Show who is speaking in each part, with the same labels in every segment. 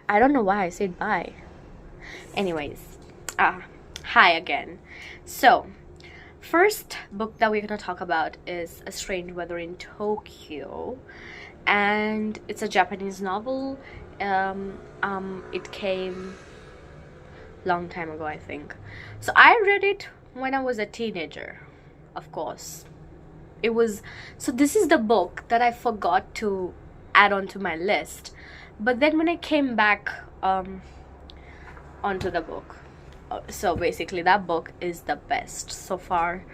Speaker 1: I don't know why I said bye. Anyways, hi again. So, first book that we're gonna talk about is A Strange Weather in Tokyo, and it's a Japanese novel. It came long time ago, I think. So I read it when I was a teenager, of course. It was so. This is the book that I forgot to add onto my list, but then when I came back onto the book. So basically, that book is the best so far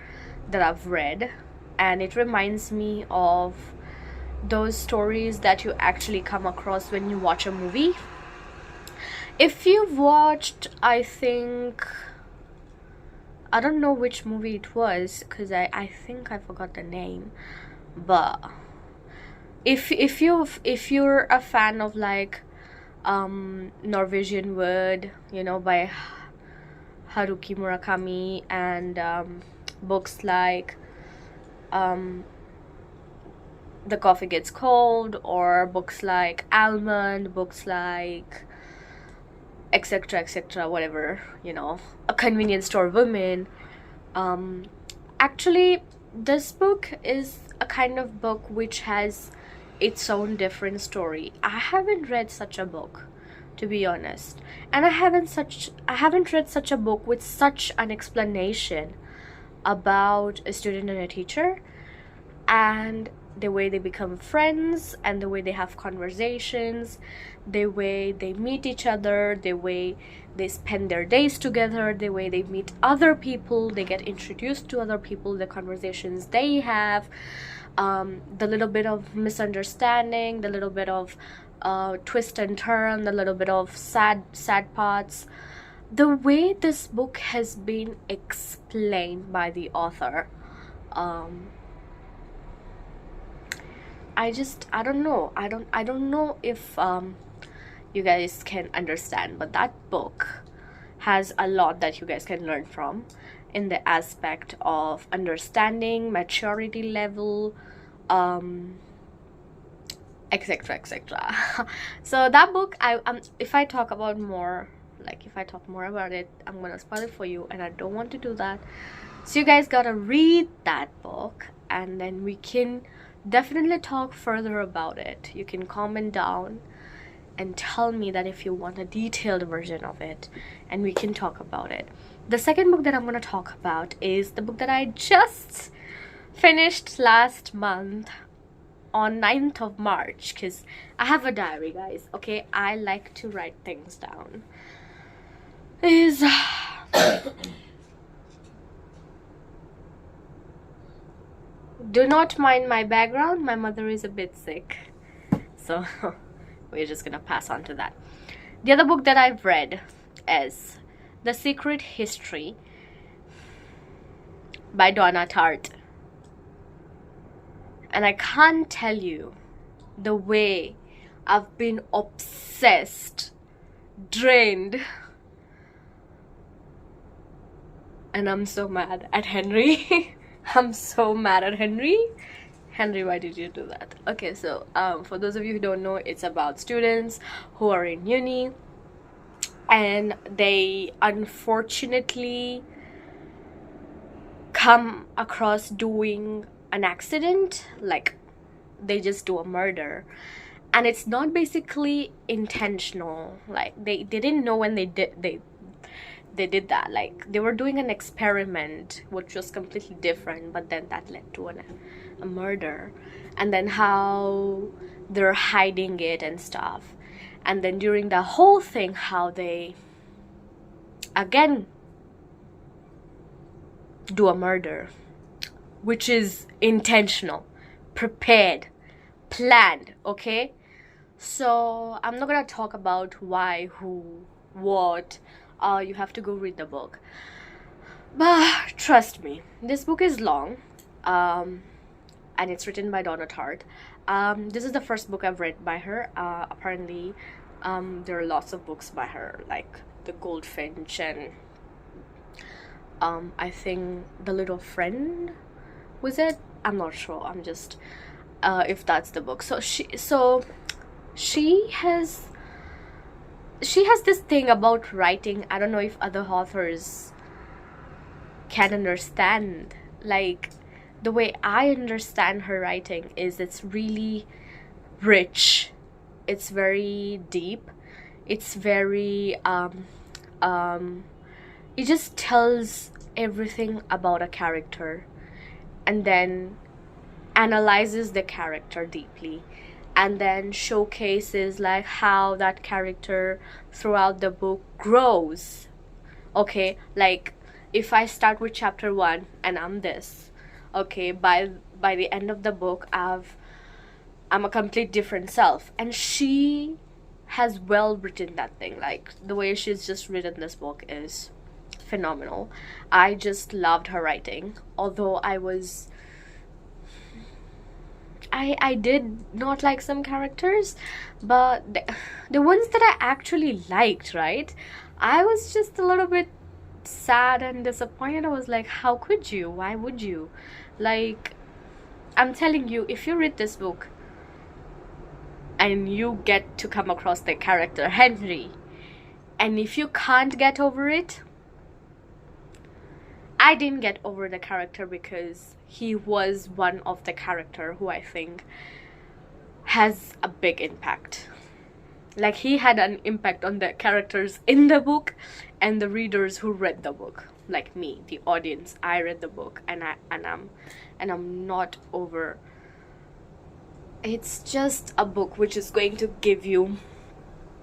Speaker 1: that I've read, and it reminds me of those stories that you actually come across when you watch a movie. If you've watched, I think, I don't know which movie it was because I think I forgot the name, but if you're a fan of like Norwegian Wood, by Haruki Murakami, and books like um, The Coffee Gets Cold, or books like Almond, books like etc. etc. whatever, A Convenience Store Woman. Um, Actually, this book is a kind of book which has its own different story. I haven't read such a book, to be honest, and I haven't read such a book with such an explanation about a student and a teacher, and the way they become friends, and the way they have conversations, the way they meet each other, the way they spend their days together, the way they meet other people, they get introduced to other people, the conversations they have, the little bit of misunderstanding, the little bit of twist and turn, the little bit of sad parts. The way this book has been explained by the author, um, I don't know. I don't know if you guys can understand, but that book has a lot that you guys can learn from in the aspect of understanding, maturity level, um etc etc. So that book, I if I talk about more, like if I talk more about it, I'm gonna spoil it for you, and I don't want to do that. So you guys gotta read that book, and then we can definitely talk further about it. You can comment down and tell me that if you want a detailed version of it, and we can talk about it. The second book that I'm gonna talk about is the book that I just finished last month on 9th of March, because I have a diary, guys. Okay, I like to write things down. Is do not mind my background, my mother is a bit sick, so we're just gonna pass on to that. The other book that I've read is The Secret History by Donna Tartt, and I can't tell you the way I've been obsessed, drained, and I'm so mad at Henry. I'm so mad at Henry. Henry, why did you do that? Okay, so for those of you who don't know, it's about students who are in uni, and they unfortunately come across doing an accident, like they just do a murder, and it's not basically intentional. Like they didn't know when they did that. Like they were doing an experiment which was completely different, but then that led to a murder, and then how they're hiding it and stuff, and then during the whole thing how they again do a murder, which is intentional, prepared, planned. Okay, so I'm not gonna talk about why, who, what. You have to go read the book, but trust me, this book is long, and it's written by Donna Tartt. This is the first book I've read by her. Apparently, there are lots of books by her, like The Goldfinch, and I think The Little Friend, was it? I'm not sure. I'm just if that's the book. So she has she has this thing about writing. I don't know if other authors can understand. Like, the way I understand her writing is it's really rich, it's very deep, it's very it just tells everything about a character and then analyzes the character deeply and then showcases like how that character throughout the book grows. Okay, like if I start with chapter 1 and I'm this, okay, by the end of the book I'm a complete different self. And she has well written that thing. Like the way she's just written this book is phenomenal. I just loved her writing. Although I did not like some characters, but the ones that I actually liked, right? I was just a little bit sad and disappointed. I was like, how could you? Why would you? Like, I'm telling you, if you read this book and you get to come across the character Henry, and if you can't get over it, I didn't get over the character because he was one of the character who I think has a big impact. Like, he had an impact on the characters in the book and the readers who read the book. Like me, the audience. I read the book and I'm not over. It's just a book which is going to give you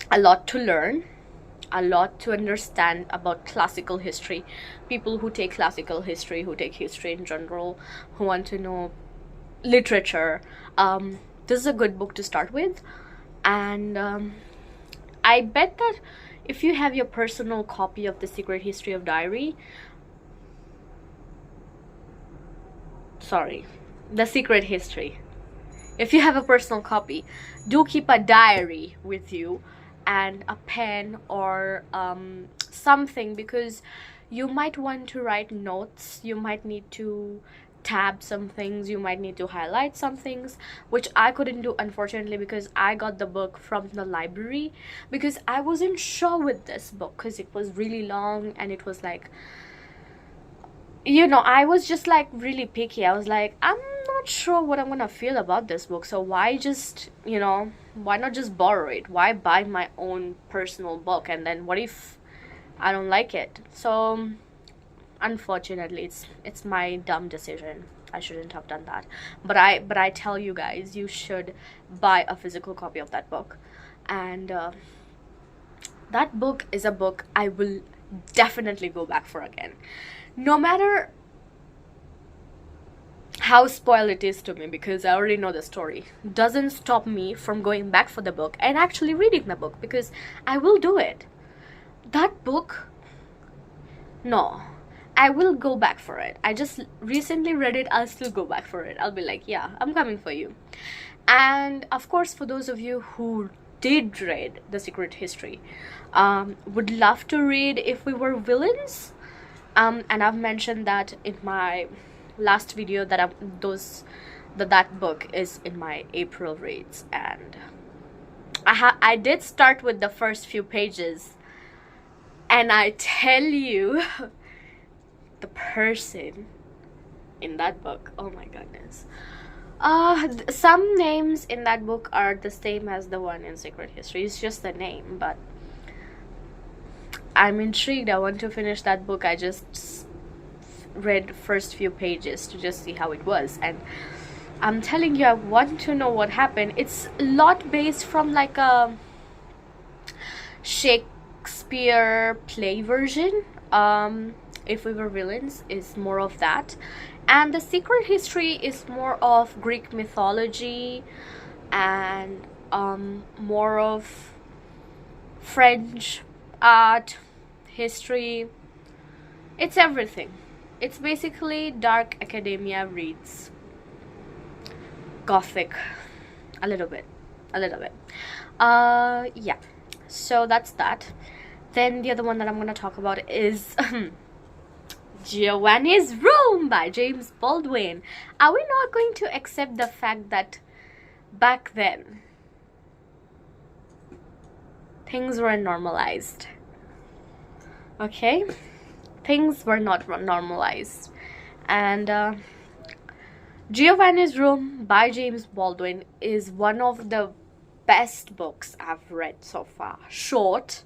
Speaker 1: a lot to learn, a lot to understand about classical history. People who take classical history, who take history in general, who want to know literature, this is a good book to start with. And I bet that if you have your personal copy of The Secret History of Diary, The Secret History, if you have a personal copy, do keep a diary with you and a pen or something, because you might want to write notes, you might need to tab some things, you might need to highlight some things, which I couldn't do unfortunately because I got the book from the library, because I wasn't sure with this book because it was really long and it was like, you know, I was just like really picky. I was like, I'm not sure what I'm gonna feel about this book, so why just, you know, why not just borrow it? Why buy my own personal book and then what if I don't like it? So unfortunately it's my dumb decision. I shouldn't have done that, but I tell you guys, you should buy a physical copy of that book. And that book is a book I will definitely go back for again, no matter how spoiled it is to me, because I already know the story. Doesn't stop me from going back for the book and actually reading the book, because I will do it. That book, no, I will go back for it. I just recently read it. I'll still go back for it. I'll be like, yeah, I'm coming for you. And of course, for those of you who did read The Secret History, would love to read If We Were Villains. And I've mentioned that in my last video that that book is in my April reads, and I did start with the first few pages, and I tell you, the person in that book, oh my goodness. Some names in that book are the same as the one in Secret History. It's just the name, but I'm intrigued. I want to finish that book. I just read first few pages to just see how it was, and I'm telling you, I want to know what happened. It's a lot based from like a Shakespeare play version. If We Were Villains is more of that, and The Secret History is more of Greek mythology and more of French art, history. It's everything. It's basically dark academia reads gothic a little bit. Yeah, so that's that. Then the other one that I'm gonna talk about is Giovanni's Room by James Baldwin. Are we not going to accept the fact that back then things weren't normalized. Okay, things were not normalized. And Giovanni's Room by James Baldwin is one of the best books I've read so far. Short,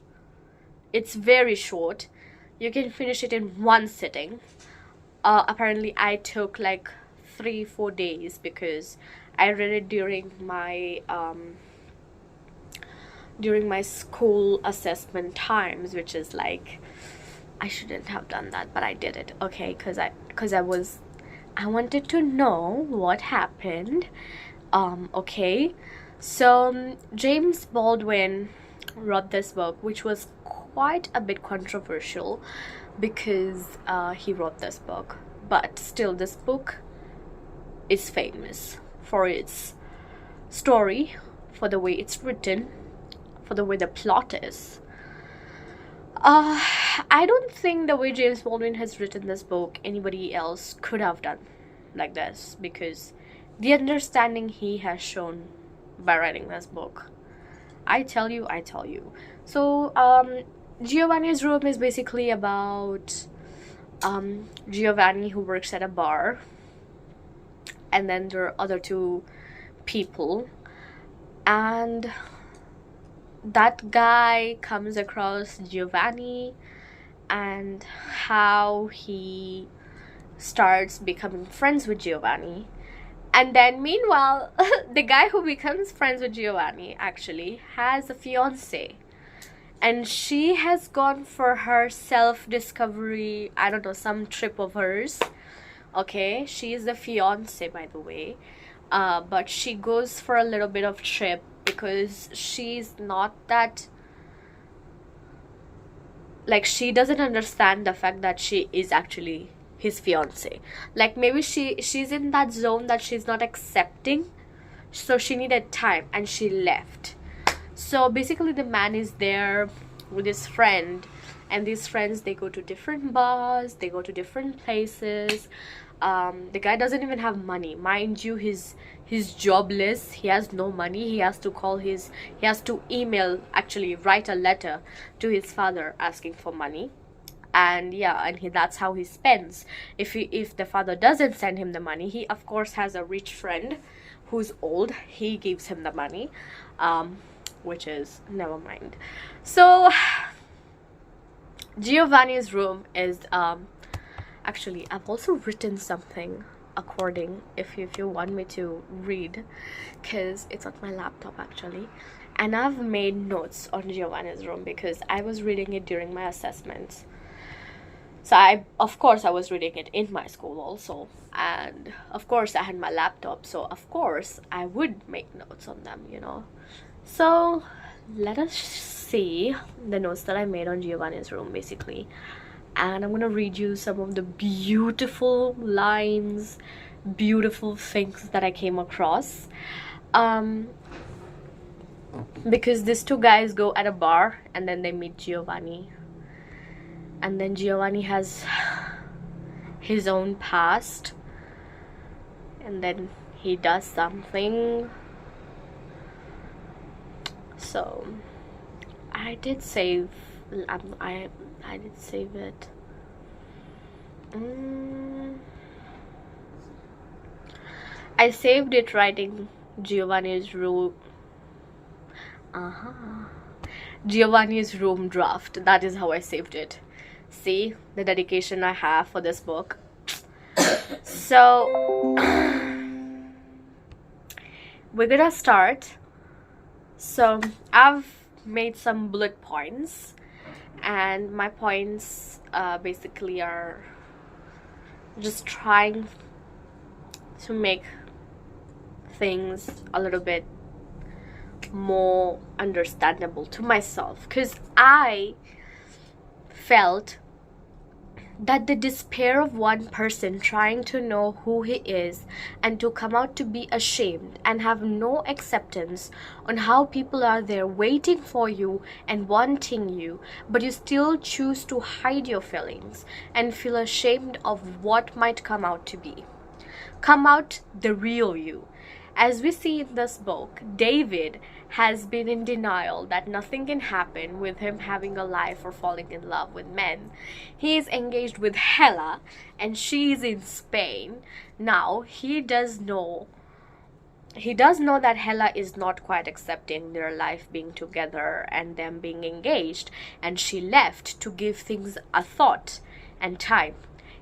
Speaker 1: it's very short. You can finish it in one sitting. Apparently I took like 3-4 days because I read it during my school assessment times, which is like, I shouldn't have done that, but I did it. Okay, because I wanted to know what happened. Okay, so James Baldwin wrote this book, which was quite a bit controversial because he wrote this book, but still this book is famous for its story, for the way it's written, for the way the plot is. I don't think the way James Baldwin has written this book anybody else could have done like this, because the understanding he has shown by writing this book, I tell you. So Giovanni's Room is basically about Giovanni, who works at a bar, and then there are other two people, and that guy comes across Giovanni and how he starts becoming friends with Giovanni. And then meanwhile, the guy who becomes friends with Giovanni actually has a fiance, and she has gone for her self-discovery, I don't know, some trip of hers. Okay, she is the fiance, by the way, but she goes for a little bit of trip because she's not that, like, she doesn't understand the fact that she is actually his fiance. Like, maybe she's in that zone that she's not accepting, so she needed time and she left. So basically the man is there with his friend, and these friends, they go to different bars, they go to different places. The guy doesn't even have money, mind you. He's jobless, he has no money. He has to email, actually write a letter to his father asking for money. And yeah, and that's how he spends. If the father doesn't send him the money, he of course has a rich friend who's old, he gives him the money, which is, never mind. So Giovanni's Room is actually, I've also written something according, if you want me to read, because it's on my laptop actually, and I've made notes on Giovanni's Room because I was reading it during my assessments. So I was reading it in my school also, and of course I had my laptop, so of course I would make notes on them, you know. So let us see the notes that I made on Giovanni's Room basically, and I'm gonna read you some of the beautiful lines, beautiful things that I came across, because these two guys go at a bar and then they meet Giovanni, and then Giovanni has his own past, and then he does something. So I did save, I did save it. I saved it writing Giovanni's Room. Giovanni's Room draft. That is how I saved it. See the dedication I have for this book. So we're gonna start. So I've made some bullet points, and my points basically are just trying to make things a little bit more understandable to myself, because I felt that the despair of one person trying to know who he is and to come out to be ashamed and have no acceptance on how people are there waiting for you and wanting you, but you still choose to hide your feelings and feel ashamed of what might come out to be. Come out the real you. As we see in this book, David has been in denial that nothing can happen with him having a life or falling in love with men. He is engaged with Hela and she's in Spain. Now, he does know that Hela is not quite accepting their life being together and them being engaged, and she left to give things a thought and time.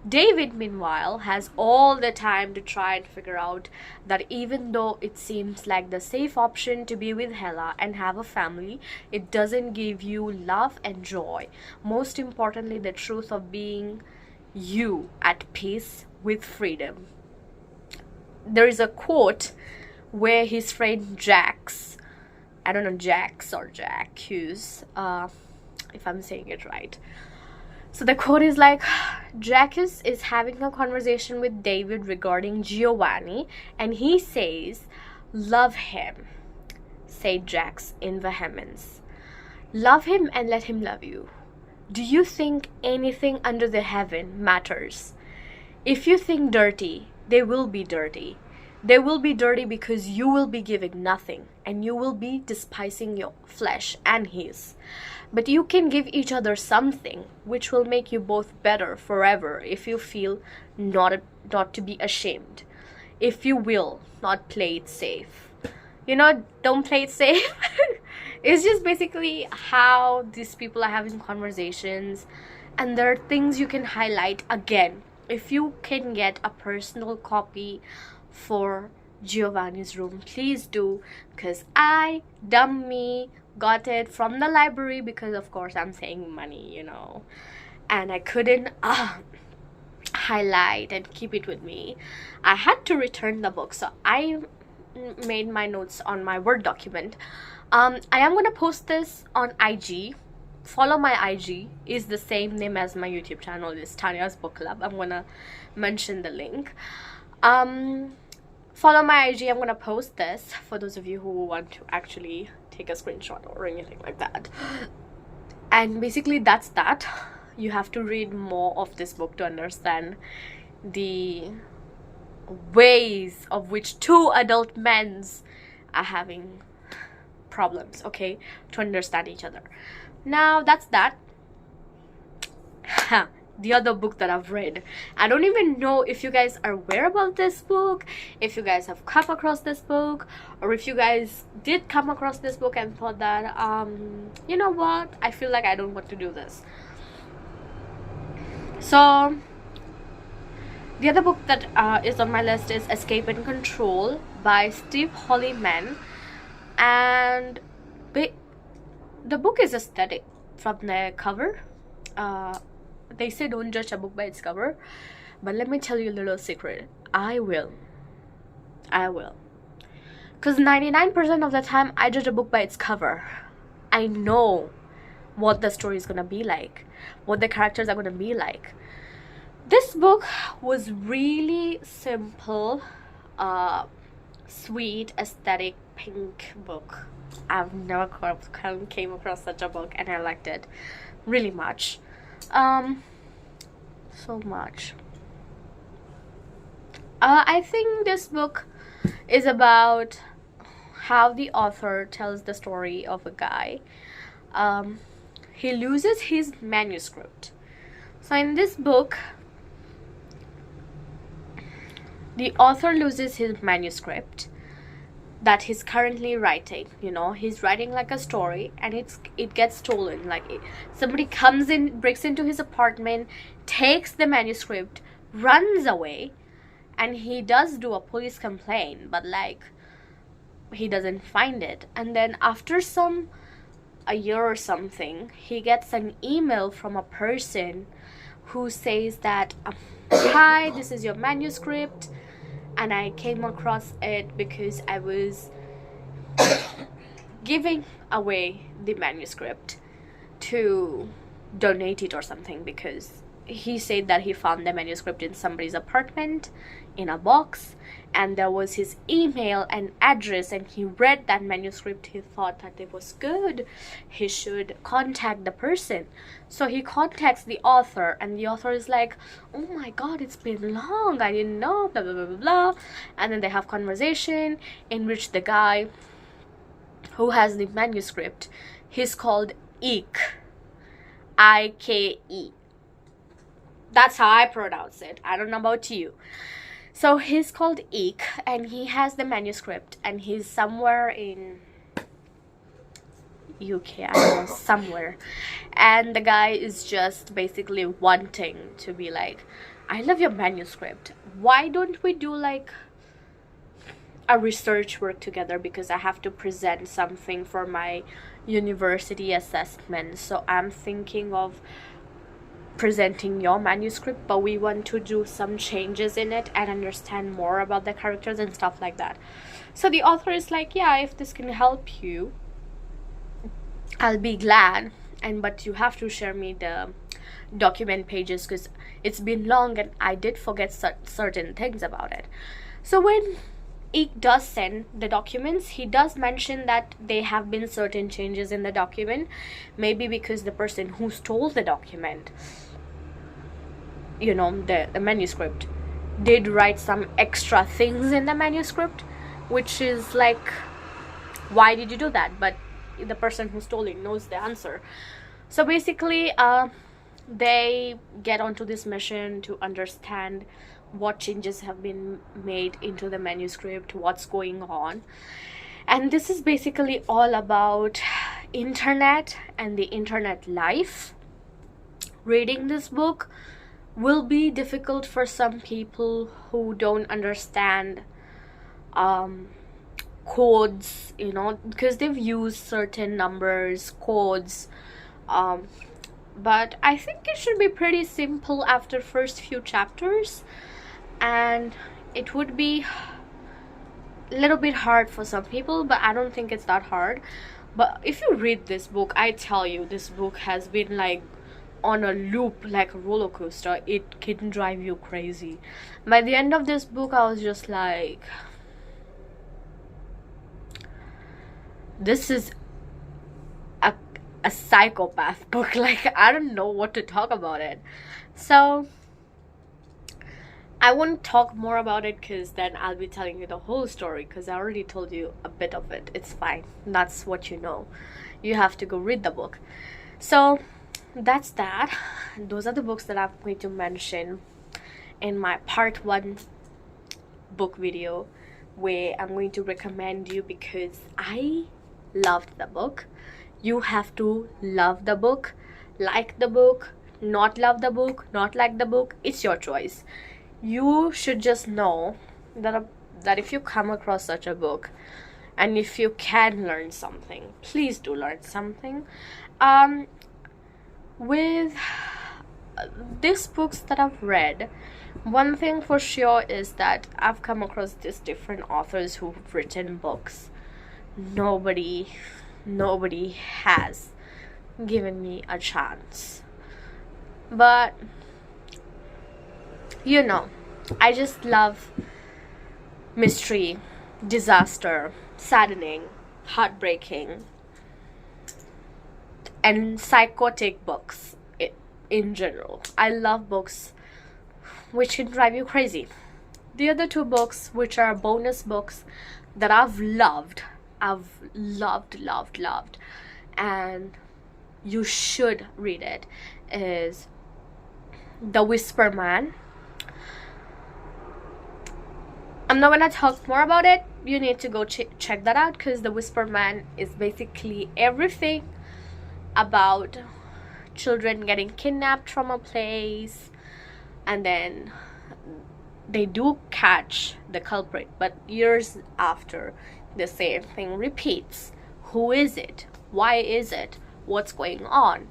Speaker 1: David, meanwhile, has all the time to try and figure out that even though it seems like the safe option to be with Hela and have a family, it doesn't give you love and joy. Most importantly, the truth of being you at peace with freedom. There is a quote where his friend Jax, I don't know, Jax or Jack Hughes, if I'm saying it right. So the quote is like, Jacques is having a conversation with David regarding Giovanni, and he says, love him, said Jacques in vehemence. Love him and let him love you. Do you think anything under the heaven matters? If you think dirty, they will be dirty. They will be dirty because you will be giving nothing, and you will be despising your flesh and his. But you can give each other something which will make you both better forever if you feel not to be ashamed. If you will not play it safe. Don't play it safe. It's just basically how these people are having conversations, and there are things you can highlight. Again, if you can get a personal copy for Giovanni's room, please do, because I, dumb me, got it from the library because of course I'm saving money, and I couldn't highlight and keep it with me. I had to return the book, so I made my notes on my Word document. I am gonna post this on IG. Follow my IG, is the same name as my YouTube channel, is Tanya's Book Club. I'm gonna mention the link. Follow my IG. I'm gonna post this for those of you who want to actually take a screenshot or anything like that. And basically that's that. You have to read more of this book to understand the ways of which two adult men are having problems, okay, to understand each other. Now that's that. The other book that I've read, I don't even know if you guys are aware about this book, if you guys have come across this book, or if you guys did come across this book and thought that you know what, I feel like I don't want to do this. So the other book that is on my list is Escape and Control by Steve Hollyman, and the book is aesthetic from the cover. They say don't judge a book by its cover, but let me tell you a little secret. I will. Because 99% of the time I judge a book by its cover. I know what the story is gonna be like, what the characters are gonna be like. This book was really simple, sweet, aesthetic, pink book. I've never came across such a book, and I liked it really much. So much. I think this book is about how the author tells the story of a guy. He loses his manuscript. So in this book, the author loses his manuscript that he's currently writing. He's writing like a story, and it gets stolen. Somebody comes in, breaks into his apartment, takes the manuscript, runs away, and he does do a police complaint, but he doesn't find it. And then after a year or something, he gets an email from a person who says that hi, this is your manuscript, and I came across it because I was giving away the manuscript to donate it or something, because he said that he found the manuscript in somebody's apartment in a box, and there was his email and address, and he read that manuscript. He thought that it was good, he should contact the person. So he contacts the author, and the author is like, oh my god, it's been long, I didn't know, blah blah blah blah blah. And then they have conversation in which the guy who has the manuscript. He's called Ike. Ike. That's how I pronounce it. I don't know about you. So he's called Ike, and he has the manuscript, and he's somewhere in UK, I don't know, somewhere. And the guy is just basically wanting to be like, I love your manuscript. Why don't we do like a research work together, because I have to present something for my university assessment. So I'm thinking of presenting your manuscript, but we want to do some changes in it and understand more about the characters and stuff like that. So the author is like, yeah, if this can help you, I'll be glad, but you have to share me the document pages, because it's been long and I did forget certain things about it. So when Ike does send the documents, he does mention that there have been certain changes in the document, maybe because the person who stole the document, you know, the manuscript, did write some extra things in the manuscript, which is like, why did you do that? But the person who stole it knows the answer. So basically they get onto this mission to understand what changes have been made into the manuscript, what's going on. And this is basically all about internet and the internet life. Reading this book will be difficult for some people who don't understand codes, you know, because they've used certain numbers, codes, but I think it should be pretty simple after first few chapters, and it would be a little bit hard for some people, but I don't think it's that hard. But if you read this book, I tell you, this book has been like on a loop, like a roller coaster. It can drive you crazy. By the end of this book, I was just like, this is a psychopath book. Like, I don't know what to talk about it. So I won't talk more about it, because then I'll be telling you the whole story, because I already told you a bit of it. It's fine. That's what you know. You have to go read the book. So that's that. Those are the books that I'm going to mention in my part 1 book video, where I'm going to recommend you, because I loved the book. You have to love the book, like the book, not love the book, not like the book. It's your choice. You should just know that if you come across such a book, and if you can learn something, please do learn something. With these books that I've read, one thing for sure is that I've come across these different authors who've written books. Nobody has given me a chance. But you know, I just love mystery, disaster, saddening, heartbreaking, and psychotic books in general. I love books which can drive you crazy. The other 2 books, which are bonus books that I've loved, and you should read it, is The Whisper Man. I'm not gonna talk more about it. You need to go check that out, because The Whisper Man is basically everything about children getting kidnapped from a place, and then they do catch the culprit, but years after, the same thing repeats. Who is it? Why is it? What's going on?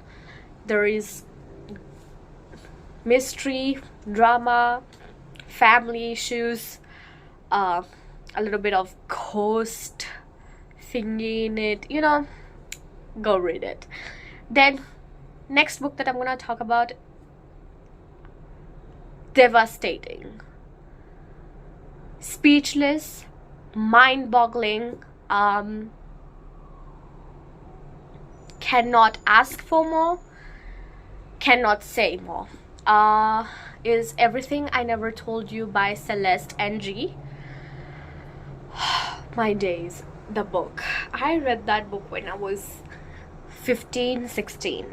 Speaker 1: There is mystery, drama, family issues, a little bit of ghost thingy in it, you know. Go read it. Then next book that I'm gonna talk about, devastating, speechless, mind-boggling, cannot ask for more, cannot say more, is Everything I Never Told You by Celeste NG. My days, the book. I read that book when I was 15, 16.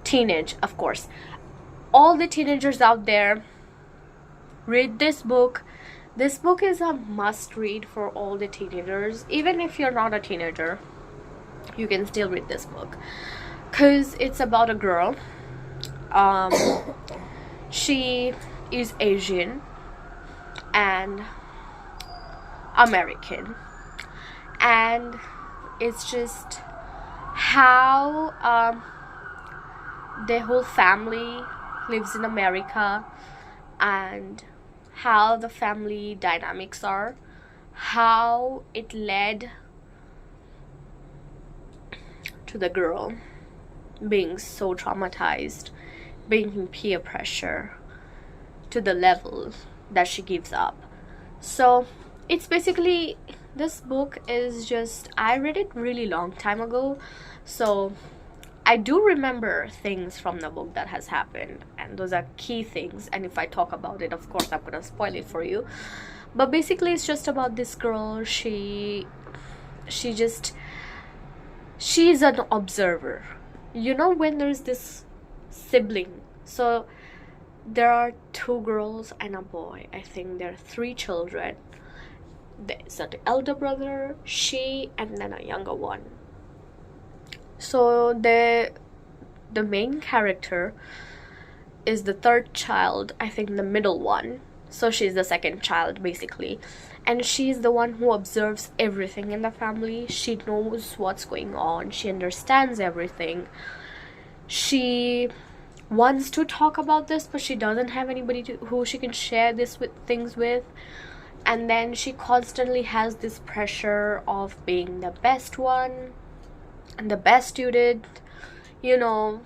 Speaker 1: Teenage, of course. All the teenagers out there, read this book. This book is a must read for all the teenagers. Even if you're not a teenager, you can still read this book, because it's about a girl. She is Asian and American, and it's just how their whole family lives in America, and how the family dynamics are, how it led to the girl being so traumatized, being in peer pressure to the level that she gives up. So it's basically, this book is just, I read it really long time ago, so I do remember things from the book that has happened, and those are key things, and if I talk about it, of course I'm gonna spoil it for you. But basically it's just about this girl. She's an observer. You know, when there's this sibling, so there are 2 girls and a boy. I think there are 3 children. There's an elder brother, she, and then a younger one. So the main character is the 3rd child, I think the middle one. So she's the 2nd child basically, and she's the one who observes everything in the family. She knows what's going on, she understands everything. She wants to talk about this, but she doesn't have anybody who she can share this things with. And then she constantly has this pressure of being the best one and the best student, you know,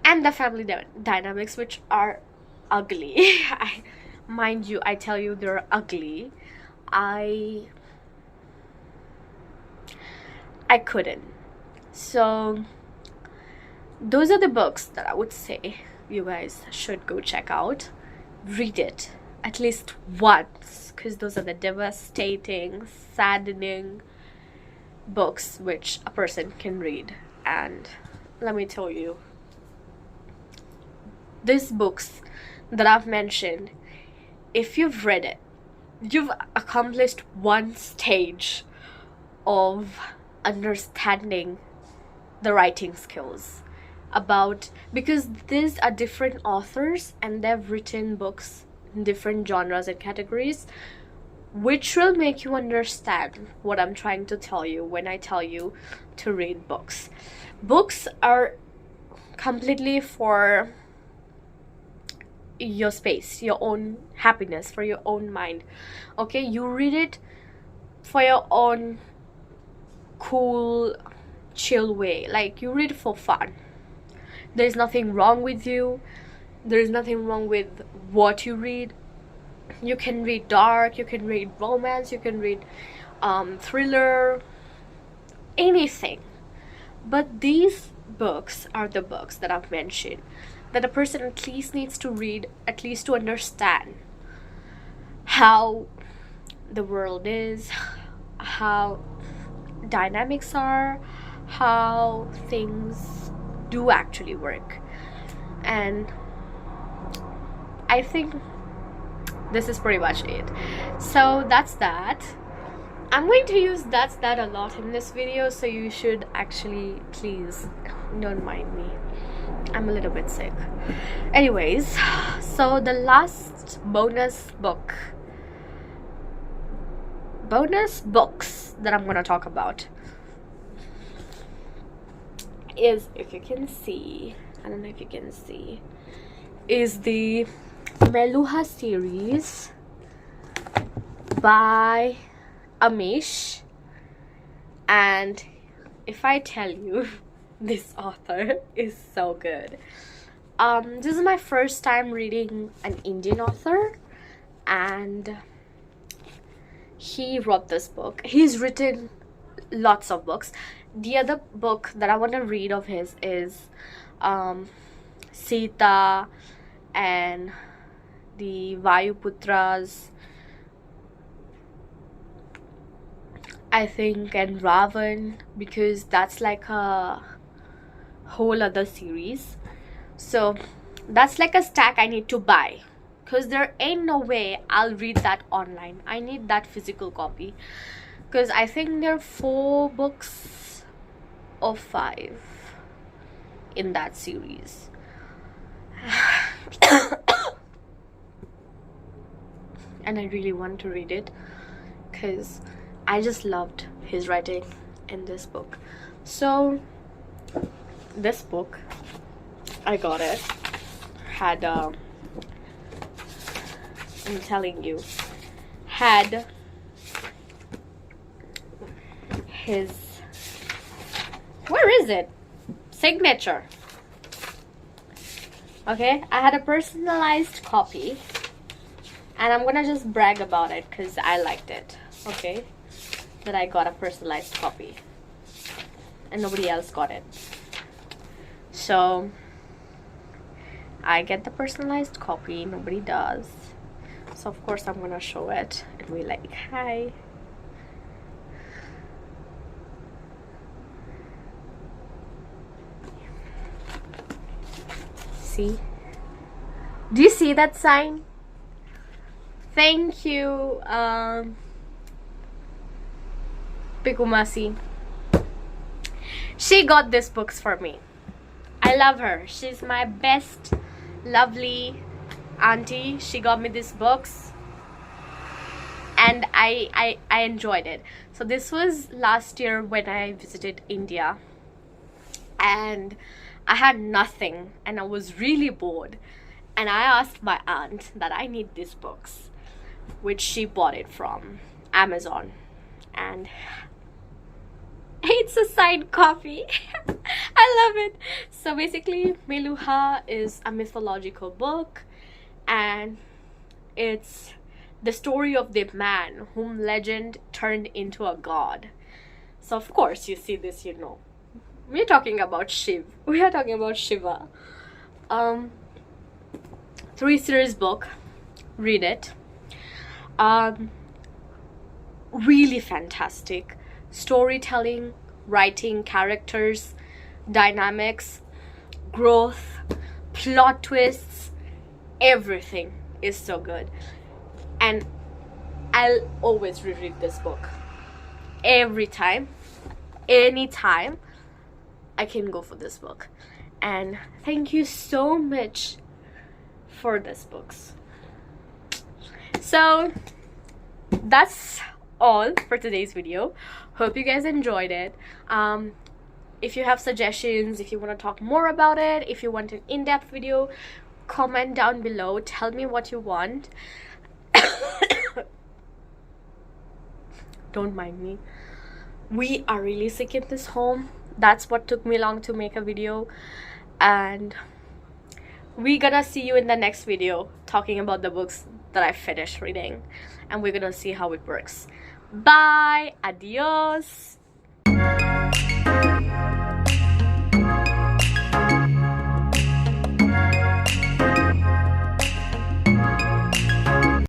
Speaker 1: and the family dynamics, which are ugly. Mind you, I tell you, they're ugly. I couldn't. So those are the books that I would say you guys should go check out. Read it at least once, because those are the devastating, saddening books which a person can read. And let me tell you, these books that I've mentioned, if you've read it, you've accomplished one stage of understanding the writing skills about, because these are different authors and they've written books in different genres and categories, which will make you understand what I'm trying to tell you when I tell you to read books. Books are completely for your space, your own happiness, for your own mind. Okay, you read it for your own cool, chill way. Like, you read it for fun. There's nothing wrong with you. There's nothing wrong with what you read. You can read dark, you can read romance, you can read thriller, anything. But these books are the books that I've mentioned that a person at least needs to read, at least to understand how the world is, how dynamics are, how things do actually work. And I think this is pretty much it. So that's that. I'm going to use that's that a lot in this video, so you should actually please don't mind me. I'm a little bit sick. Anyways, so the last bonus books that I'm gonna talk about is, if you can see, I don't know if you can see, is the Meluha series by Amish. And if I tell you, this author is so good. This is my first time reading an Indian author, and he wrote this book. He's written lots of books. The other book that I want to read of his is Sita and the Vayuputras I think, and Ravan, because that's like a whole other series. So that's like a stack I need to buy, because there ain't no way I'll read that online. I need that physical copy, because I think there are 4 books or 5 in that series. And I really want to read it because I just loved his writing in this book. So this book, I got it, had I'm telling you, had his, where is it, signature. Okay, I had a personalized copy, and I'm gonna just brag about it because I liked it. Okay, that I got a personalized copy and nobody else got it. So I get the personalized copy, nobody does. So of course I'm gonna show it and be like, hi. See? Do you see that sign? Thank you, Pikumasi. She got these books for me. I love her. She's my best, lovely auntie. She got me these books, and I enjoyed it. So this was last year when I visited India, and I had nothing, and I was really bored, and I asked my aunt that I need these books, which she bought it from Amazon, and it's a signed copy. I love it. So basically, Meluha is a mythological book, and it's the story of the man whom legend turned into a god. So of course you see this, you know, we're talking about Shiv. We are talking about Shiva. 3-series book. Read it. Really fantastic storytelling, writing, characters, dynamics, growth, plot twists, everything is so good. And I'll always reread this book. Every time, anytime, I can go for this book. And thank you so much for these books. So that's all for today's video. Hope you guys enjoyed it. If you have suggestions, if you want to talk more about it, if you want an in-depth video, comment down below. Tell me what you want. Don't mind me. We are really sick in this home. That's what took me long to make a video, and we're gonna see you in the next video talking about the books that I finished reading, and we're gonna see how it works. Bye. Adios.